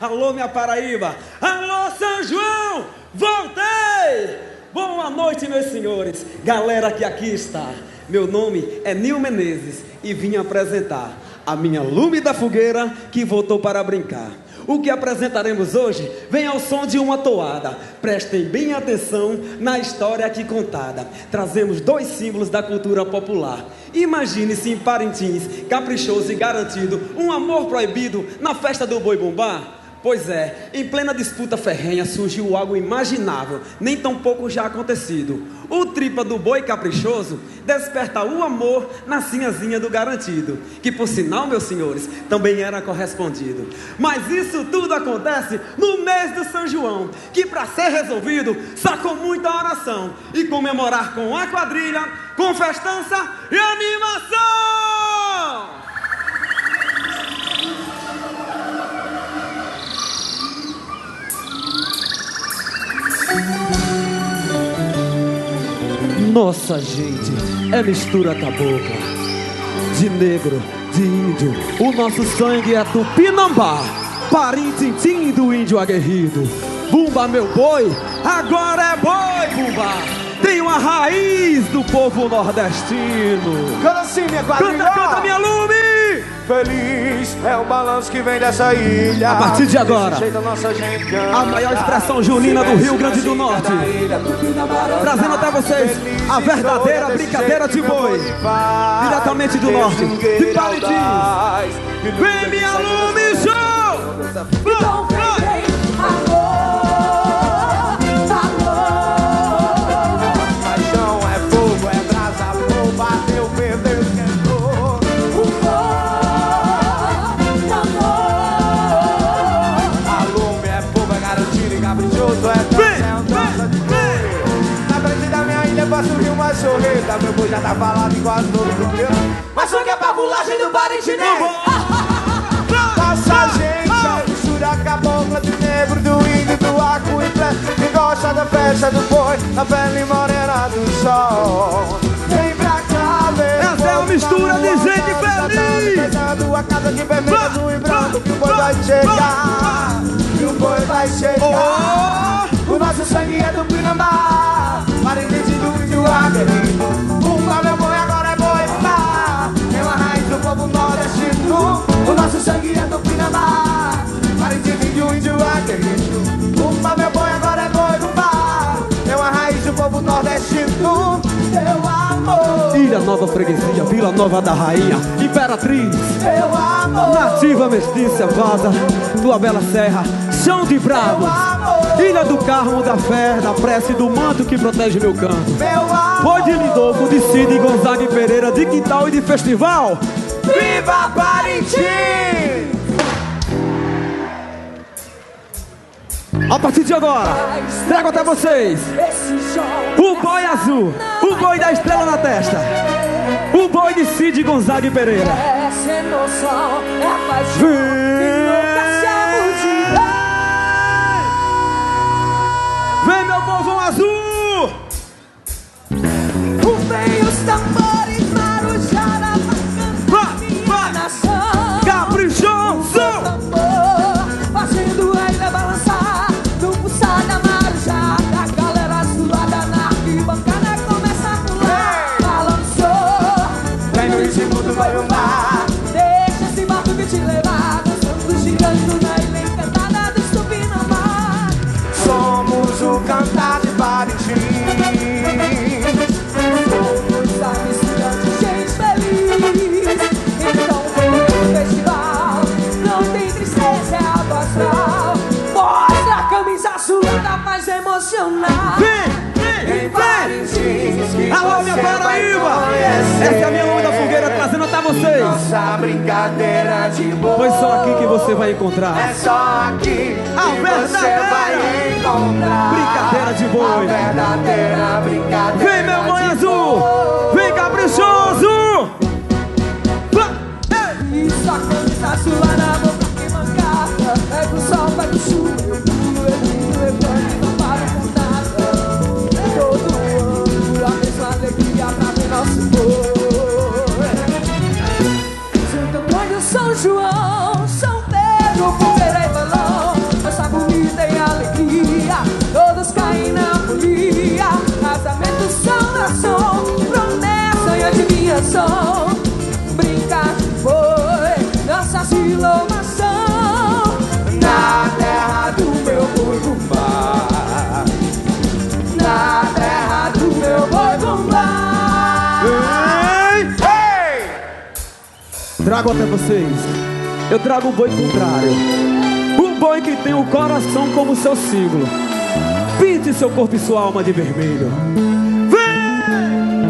Alô, minha Paraíba! Alô, São João! Voltei! Boa noite, meus senhores, galera que aqui está. Meu nome é Nil Menezes e vim apresentar a minha Lume da Fogueira que voltou para brincar. O que apresentaremos hoje vem ao som de uma toada. Prestem bem atenção na história aqui contada. Trazemos dois símbolos da cultura popular. Imagine-se em Parintins, caprichoso e garantido, um amor proibido na festa do Boi Bumbá. Pois é, em plena disputa ferrenha surgiu algo imaginável, nem tão pouco já acontecido. O tripa do boi caprichoso desperta o amor na sinhazinha do garantido, que por sinal, meus senhores, também era correspondido. Mas isso tudo acontece no mês do São João, que para ser resolvido, só com muita oração e comemorar com a quadrilha, com festança e animação! Nossa, gente, é mistura cabocla, de negro, de índio. O nosso sangue é tupinambá, parintintim do índio aguerrido. Bumba, meu boi, agora é boi, Bumba. Tem uma raiz do povo nordestino. Canta assim, minha quadrilha. Canta, minha Lume. Feliz é o balanço que vem dessa ilha. A partir de agora, jeito, nossa gente canta. a maior expressão junina do Rio Grande do Norte, trazendo até vocês a verdadeira brincadeira de boi, diretamente do norte, de Parintins. Vem, minha Lume, show! Então vem, amor, amor. Paixão é fogo, é brasa, fogo, bateu, perdeu, esquentou. Alume é fogo, é garantido e caprichoso, é dança de boi. Na frente da minha ilha posso rir uma sorreta, meu boi já tá falado em quase todo fronteiro. Mas só que é pra pulagem do Parintinês. Nossa gente é mistura cabocla de negro, do índio, do arco e flé. Que gosta da festa do boi, da pele morena do sol. Vem pra cá, vem. Essa é a mistura de gente feliz. A casa de vermelho, azul e branco, que o boi vai chegar. Que o boi vai chegar. O nosso sangue é do Pinambá, Parintins do índio aguerrido. Bumba, meu boi, agora é boi, bumba. É uma raiz do povo nordestino. O nosso sangue é do Pinambá, Parintins do índio aguerrido. Bumba, meu boi, agora é boi, bumba. É uma raiz do povo nordestino. Teu amor. Ilha Nova Freguesia, Vila Nova da Rainha, Imperatriz, Teu amor. Nativa Mestiça, Vaza, tua bela serra, chão de bravos, Ilha do Carmo, da fé, da prece, do manto que protege meu canto. Meu amor. Boi de Lindolfo, de Cid, Gonzaga e Pereira, de Quintal e de Festival. Viva Parintins! A partir de agora, trago até vocês o boi azul, o boi da estrela na testa, o boi de Cid, Gonzaga e Pereira. Essa emoção é a paixão que nunca se amudirá. Vem, meu povão azul! Vem os tambores, marujara, marcando minha nação. Caprichoso! Tambor, fazendo a ilha balançar. No pulsar da marujada, a galera suada na arquibancada começa a pular. Balançou, Vem no ritmo do boi bumbá. deixa esse barco que te levar. Dançando, girando na ilha encantada do Tupinambá. Somos o cantar de Parintins. Somos a mistura de gente feliz. Então vem no festival, não tem tristeza, é algo astral. Mostra a camisa suada mais emocional. Vem! Parintins, que Alô, minha você vai Paraíba! conhecer. Essa é a minha Lume da Fogueira trazendo até vocês. Nossa brincadeira de boi. Pois só aqui que você vai encontrar É só aqui a que você verdadeira vai encontrar brincadeira de a boi. verdadeira brincadeira. Vem, meu boi de azul! boi. Vem, caprichoso! Isso, a camisa suada, vou pra que mancada. Pega o sol, pega o chuva, eu pulo, e não paro por nada. Todo ano, a mesma alegria pra ver nosso boi. Santo Antônio, São João, São Pedro, Fogueira e Balão. trago até vocês. Eu trago o boi contrário. O boi que tem o coração como seu símbolo. Pinte seu corpo e sua alma de vermelho. Vem!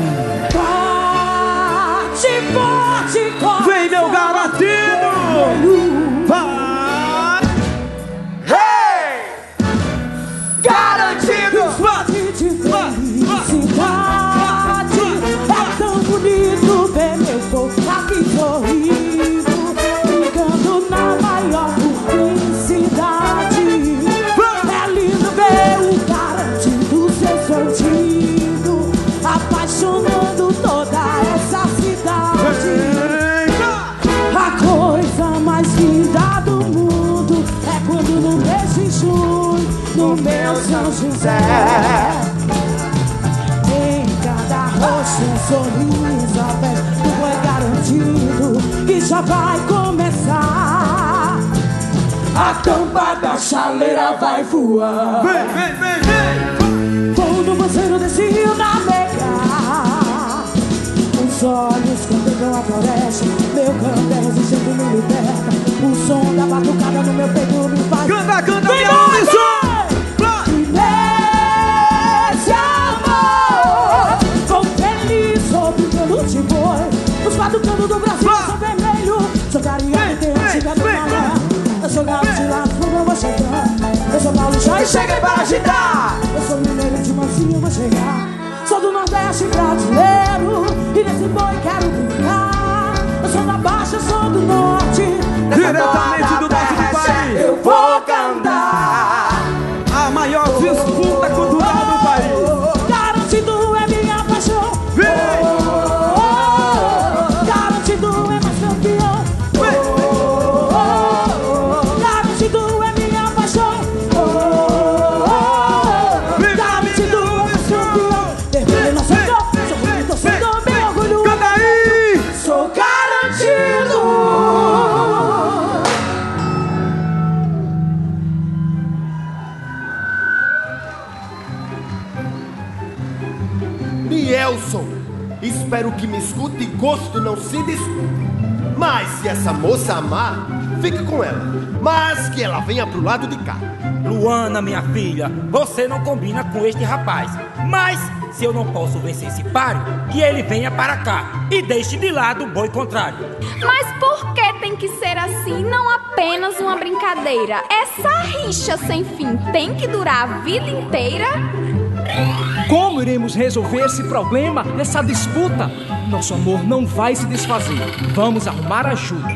Forte, forte, forte. Vem, meu garotinho! Vai! Hey! Garantido! De felicidade. É tão bonito ver meu povo aqui sorrindo, brincando na maior felicidade. É lindo ver o garantido ser sortido, apaixonando toda essa cidade. A coisa mais linda do mundo é quando no mês de junho, no meu São José, em cada rosto um sorriso, a festa do boi garantido, que já vai começar. A tampa da chaleira vai voar. Vem, vem, vem, vem! Vou no banheiro desse rio navegar. Os olhos contemplam a floresta. Meu canto é resistente, me liberta. O som da batucada no meu peito me faz. Canta, canta, Vem, minha vai! missão! Nesse amor, vou feliz, sou brincando de boi. Os batucanos do Brasil são vermelho. Sou carinha que tem a antiga do Mané. Eu sou gato de lá, eu vou chegar. Eu sou Paulo Chá e cheguei para agitar. Eu sou mineiro de mansinho, vou chegar. Sou do Nordeste brasileiro e nesse boi quero brincar. Eu sou da Baixa, eu sou do Norte. Diretamente do norte do país. Eu vou cantar. A maior disputa cultural do país. Garantido é minha paixão. Vem! Garantido é mais campeão. Garantido é minha paixão. Garantido é mais campeão. Vermelho não sou eu, sou bonito, sou meu orgulho. Canta aí! Sou garantido. Nielson, espero que me escute e gosto não se discute. Mas se essa moça amar, fique com ela. Mas que ela venha pro lado de cá. Luana, minha filha, você não combina com este rapaz. Mas, se eu não posso vencer esse páreo, que ele venha para cá e deixe de lado o boi contrário. Mas por que tem que ser assim, não apenas uma brincadeira? Essa rixa sem fim tem que durar a vida inteira? Como iremos resolver esse problema, essa disputa? Nosso amor não vai se desfazer. Vamos arrumar ajuda.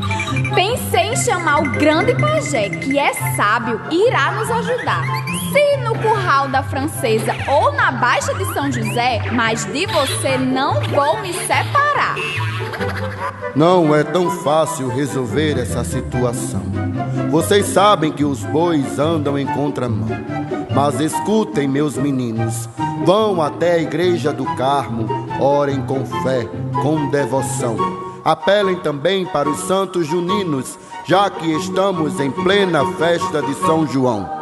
Pensei em chamar o grande pajé, que é sábio e irá nos ajudar. Se no curral da Francesa ou na Baixa de São José, mas de você não vou me separar. Não é tão fácil resolver essa situação. Vocês sabem que os bois andam em contramão. Mas escutem, meus meninos, vão até a igreja do Carmo, orem com fé, com devoção. Apelem também para os santos juninos, já que estamos em plena festa de São João.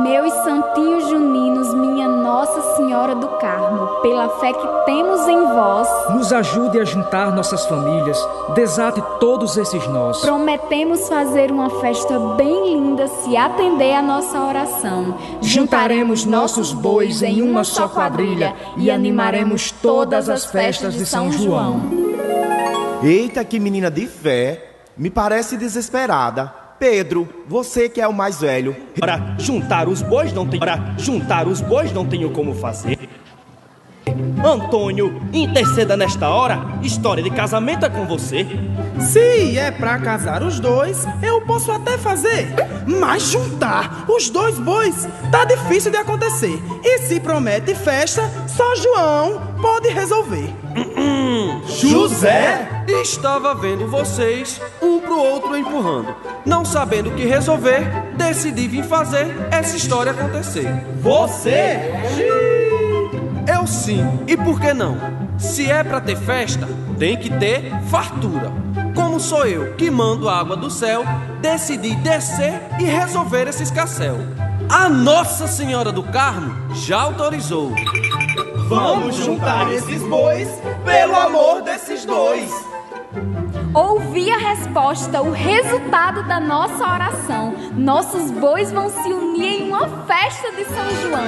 Meus santinhos juninos, minha Nossa Senhora do Carmo, pela fé que temos em vós, Nos ajude a juntar nossas famílias, desate todos esses nós. prometemos fazer uma festa bem linda se atender a nossa oração. Juntaremos nossos bois em uma só quadrilha e animaremos todas as festas de São João. Eita, que menina de fé. Me parece desesperada. Pedro, você que é o mais velho. Para juntar os bois não tenho como fazer. Antônio, interceda nesta hora. História de casamento é com você. Se é pra casar os dois, eu posso até fazer. Mas juntar os dois bois tá difícil de acontecer. E se promete festa, só João pode resolver. José? Estava vendo vocês, um pro outro empurrando. Não sabendo o que resolver, decidi vir fazer essa história acontecer. Você? Eu sim, e por que não? Se é pra ter festa, tem que ter fartura. Como sou eu que mando água do céu, decidi descer e resolver esse escarcéu. A Nossa Senhora do Carmo já autorizou. Vamos juntar esses bois pelo amor desses dois. Ouvi a resposta, o resultado da nossa oração. Nossos bois vão se unir em uma festa de São João.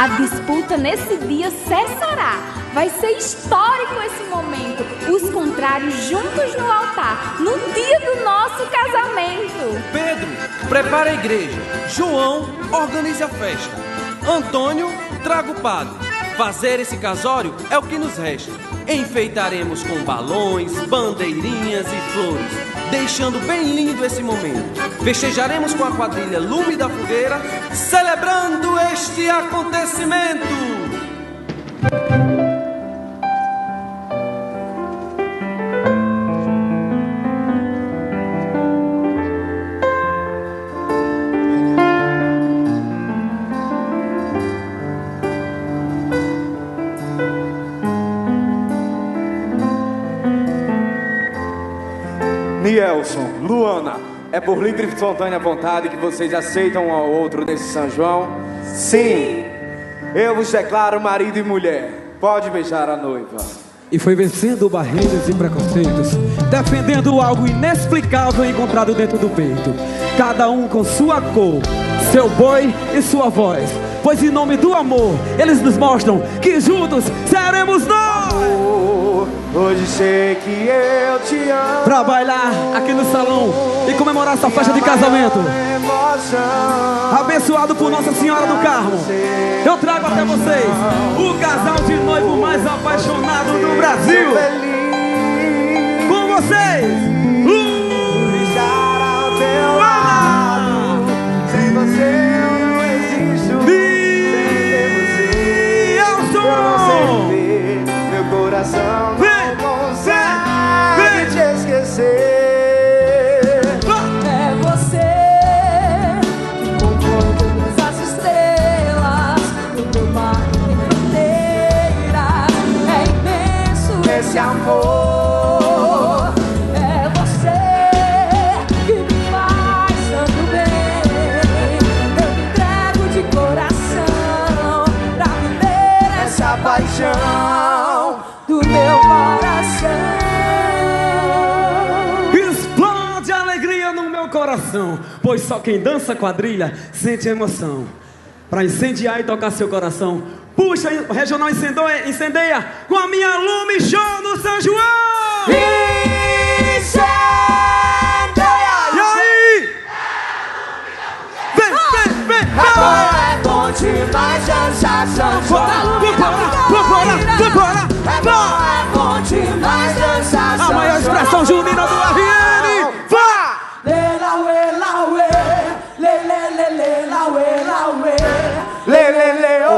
A disputa nesse dia cessará. Vai ser histórico esse momento. Os contrários juntos no altar, no dia do nosso casamento. Pedro, prepara a igreja. João, organize a festa. Antônio, traga o padre. Fazer esse casório é o que nos resta. Enfeitaremos com balões, bandeirinhas e flores, deixando bem lindo esse momento. Festejaremos com a quadrilha Lume da Fogueira, celebrando este acontecimento. Nielson, Luana, é por livre e espontânea vontade que vocês aceitam um ao outro nesse São João? Sim! Eu vos declaro marido e mulher. Pode beijar a noiva. E foi vencendo barreiras e preconceitos, defendendo algo inexplicável encontrado dentro do peito. Cada um com sua cor, seu boi e sua voz. Pois em nome do amor, eles nos mostram que juntos seremos nós. Hoje sei que eu te amo. Pra bailar aqui no salão e comemorar essa festa de casamento, abençoado por Nossa Senhora do Carmo, eu trago até vocês o casal de noivo mais apaixonado do Brasil. Com vocês, Estar ao teu lado. Sem você eu não existo. Sem você eu não sei viver. Meu coração não consegue te esquecer. É você que contou todas as estrelas. O teu mar tem fronteiras. É imenso esse amor. É você que me faz tanto bem. Eu me entrego de coração pra viver essa paixão do meu coração. explode a alegria no meu coração, pois só quem dança quadrilha sente emoção. Pra incendiar e tocar seu coração, puxa o regional incendeia com a minha Lume Show no São João. Incendeia! E aí? Vem! É bom demais dançar São João. Vambora! É bom demais dançar São A João. maior expressão junina do RN. Vá! Lê, la, uê, la, uê. Lê, lê, lê, lê, la, uê, la, uê. Lê, lê, lê, oh,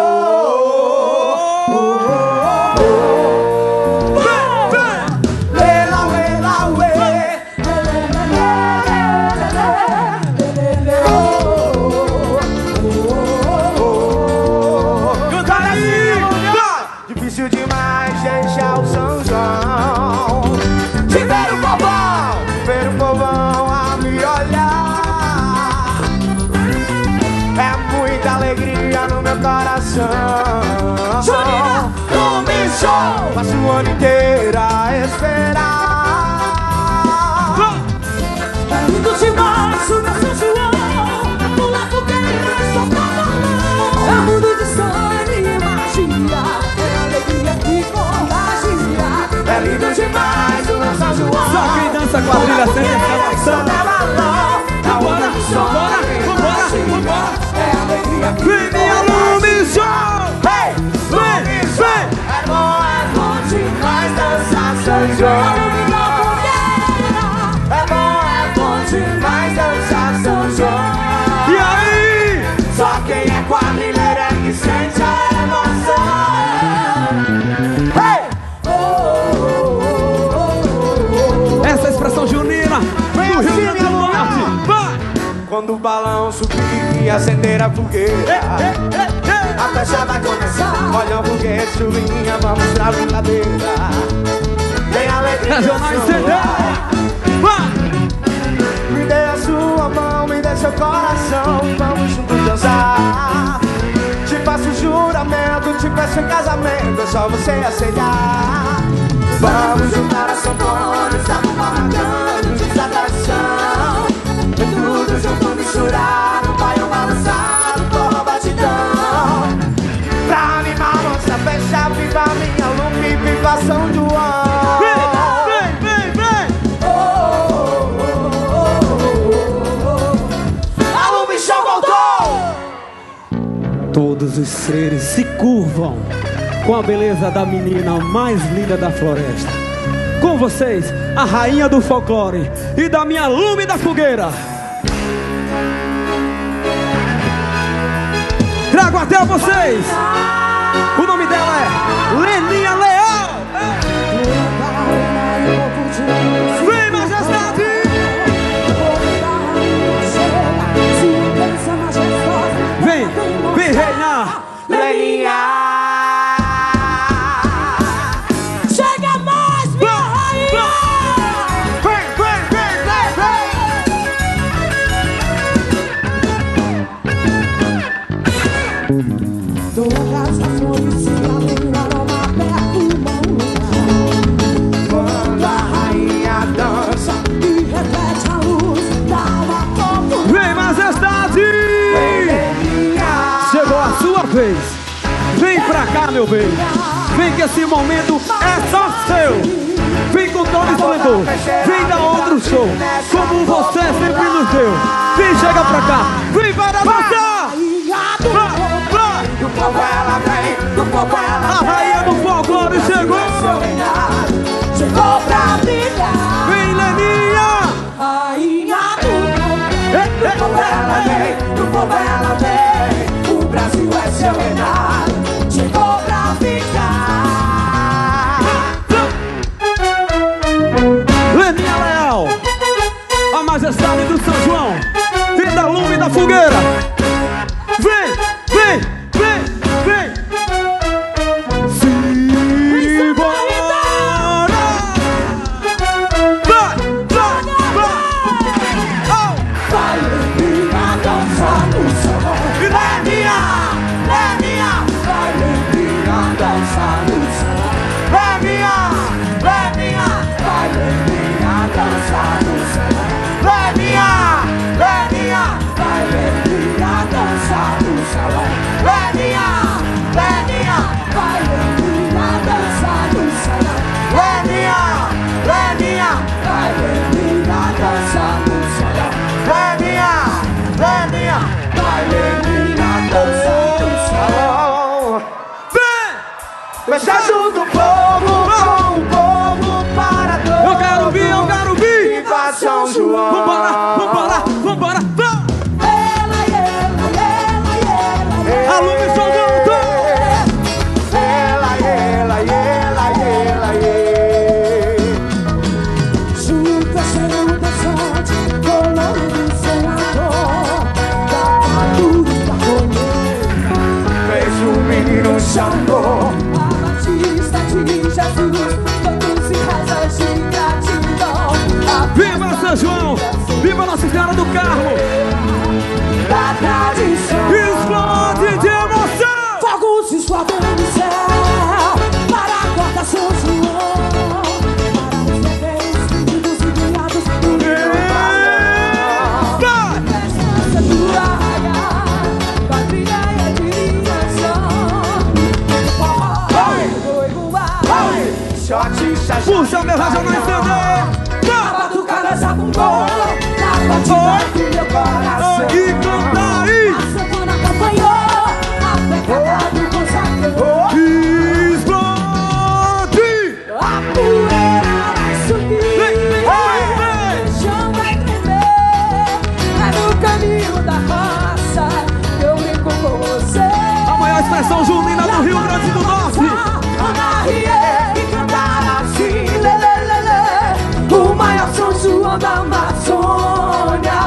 lê, lá, uê, lá, uê. Canta aí! Difícil demais deixar o São João. De ver o povão a me olhar. É muita alegria no meu coração. Junina, Lume Show. Passo o ano inteiro a esperar. É lindo demais o meu São João. Pula fogueira, solta balão. É um mundo de sonho e magia. É alegria que contagia. É lindo demais o meu São João. Só quem dança quadrilha sente essa emoção. Vambora! É alegria que Vem minha Lume Show! Vem! é bom demais dançar São João. É bom demais dançar São João. E aí? Só quem é quadrilheiro é que sente a emoção. Essa expressão junina Vem do assim, Rio Grande do minha Norte. Vai! Quando o balão subir e acender a fogueira, a festa vai começar. Olha o foguete, chuvinha, vamos pra brincadeira. Tem alegria. Regional incendeia! Vai! Me dê a sua mão, me dê seu coração. Vamos juntos dançar. Te faço juramento, te peço em casamento. É só você aceitar. Vamos juntar as sanfonas, a bomba marcando, desatação. Tudo junto, misturado, baião balançado, forró batidão. Pra animar nossa festa, viva minha lume, viva São João. Vem, vem! A Lume Show voltou! Todos os seres se curvam com a beleza da menina mais linda da floresta. Com vocês, a rainha do folclore e da minha Lume da fogueira. Trago até vocês. O nome dela é Leninha Leal. Vem, majestade. Vem reinar, Leninha. Chega mais, minha rainha! Todas as flores se abrem, aroma perfumando. Quando a rainha dança E reflete a luz da alma como vem, majestade. Chegou a sua vez. Vem pra cá, meu bem. Vem que esse momento é só seu. Vem com todo esplendor. Vem dar outro show, como você sempre nos deu. Vem, chega pra cá. Vem para dançar. do povo ela vem, do povo ela A rainha do folclore chegou. chegou pra brilhar. Vem, Leninha. Rainha do povo ela vem, do povo ela vem. O Brasil é seu reinado, chegou pra ficar. Leninha Leal, a majestade do São João e da Lume da fogueira. Vem, vem, vem, vem. Simbora. Vai, vai, vai. Oh. Vai, Leninha, dança no salão. Leninha, Leninha, vai, Leninha, dança no salão. Leninha, Leninha, vai, Leninha, dança no salão. Leninha, Leninha, vai, Leninha, dança no salão. Leninha, Leninha, vai, Leninha, dança no salão. Leninha, Leninha, vai, Leninha, dança no salão. Leninha, Leninha, vai, Leninha, dança no salão. Vem. Mexa junto o povo com o povo para todos. Eu quero vir, eu quero vir. Viva São João. Vambora, vambora, vambora. Vamos. A Lume só voltou. Junta seu dançante, colorido sonador, da tudo pra comer. Fez o menino Xangô. A Batista de Jesus, todos em razões de gratidão. Viva São João, viva Nossa Senhora do Carmo. Da tradição. Explode de emoção. Fogos explodem no céu, para a corda São João, para os bebês, filhos e criados do meu Vai. Festa do arraial, quadrilha e admiração. Vai, Shot, Puxa meu regional entender. a batucada já bombou, na batida do meu coração. E canta aí. A semana acompanhou, a pegada do consagrou. Explode. A poeira vai subir, Vem. o chão vai tremer. É no caminho da raça que eu brinco com você. A maior expressão junina do Rio Grande do Norte. E cantar assim, lê, lê, lê, lê. O maior São João da Amazônia.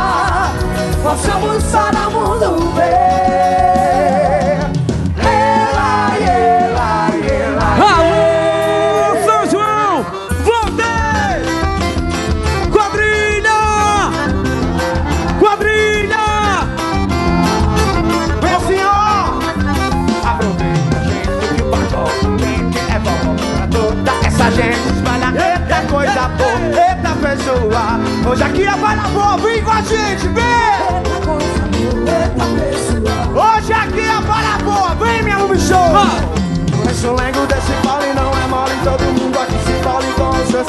mundo desse fole não é mole, todo mundo aqui se fole com os seus.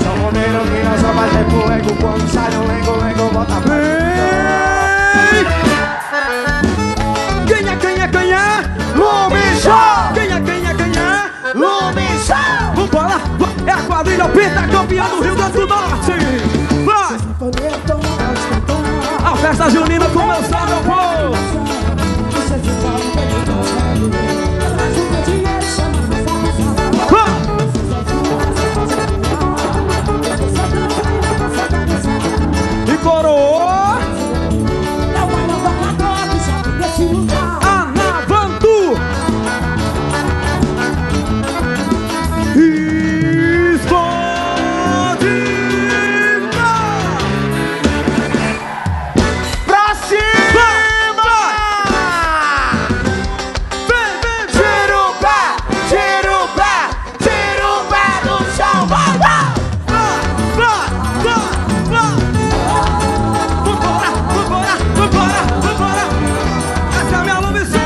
São momento que nós só mais repo, quando sai um lengo, bota Quem é? Lume Show! Quem é? Lume Show! Vambora! É a quadrilha Penta, campeã do Rio Grande do Norte! Vai! A festa junina começou, meu povo! E coroou! Anavandu! Pra cima! Tira o pé do chão! Vai! Vambora! Essa é a minha ambição!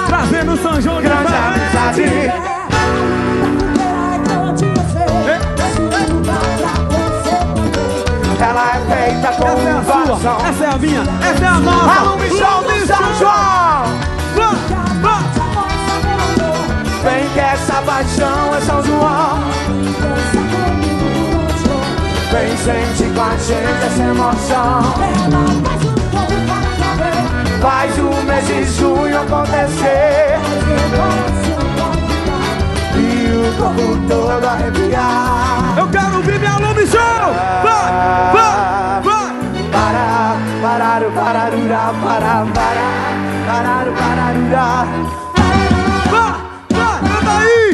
Trazendo São João de Grande amizade! Ela é feita com Essa é a coração. sua, essa é a minha, essa é a nossa! A Lume Show de São João! Vem que essa paixão é São João. Vem, sente com a gente essa emoção. Faz o mês de junho acontecer e o corpo todo arrepiar. Eu quero ouvir minha Lume Show! Vai! Pararurá, pararurá. Vai, canta aí!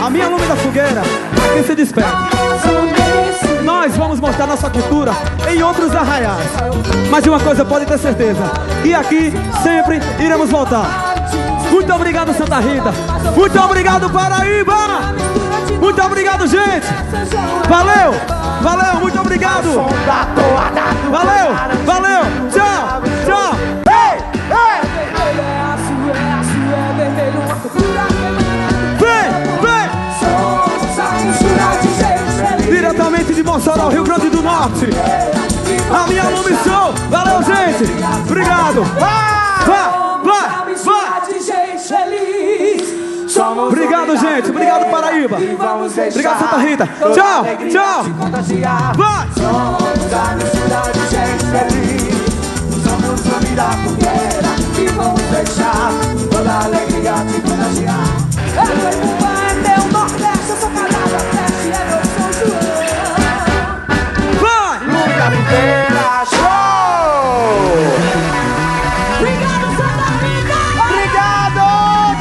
A minha Lume da Fogueira, aqui se despede. Nós vamos mostrar nossa cultura em outros arraiais. Mas de uma coisa pode ter certeza, e aqui sempre iremos voltar. Muito obrigado, Santa Rita. Muito obrigado, Paraíba. Muito obrigado, gente. Valeu, muito obrigado. Valeu. Tchau. Vem. Diretamente de Mossoró, Rio Grande do Norte. A minha Lume Show. Valeu, gente. Obrigado. Vai. Obrigado, gente. Obrigado, Paraíba. Obrigado, Santa Rita. Tchau. Vai. Somos a mistura de gente feliz. Somos o Lume da Fogueira e vamos deixar toda a alegria te contagiar. É meu Nordeste, eu sou calada, feste, é meu São João. Vai. Lume da Fogueira, show! Obrigado, Santa Rita! Obrigado,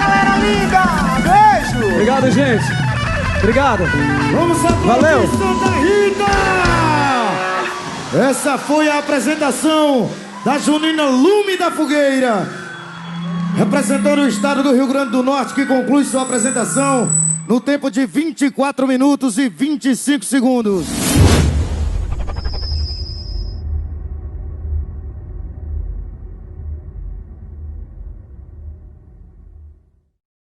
galera linda! Beijo! Obrigado, gente. Obrigado. Vamos Valeu. Santa Rita! Essa foi a apresentação da Junina Lume da Fogueira, representando o estado do Rio Grande do Norte, que conclui sua apresentação no tempo de 24 minutos e 25 segundos.